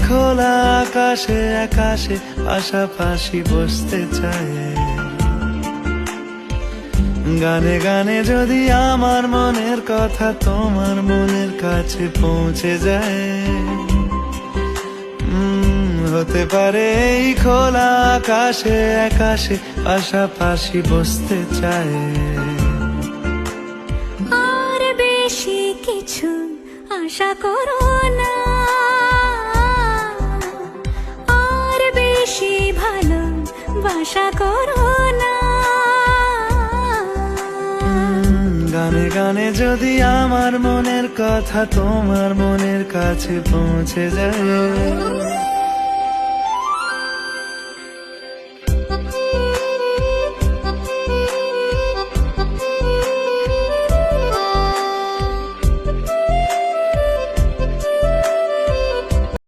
খোলা আকাশে আকাশে পাশাপাশি বসতে চাই। গানে গানে যদি আমার মনের কথা তোমার মনের কাছে পৌঁছে যায়, হতে পারে এই খোলা আকাশে আকাশে পাশাপাশি বসতে চাই। আর বেশি কিছু আশা করো না, আর বেশি ভালোবাসা করো না। গানে গানে যদি আমার মনের কথা তোমার মনের কাছে পৌঁছে যায়।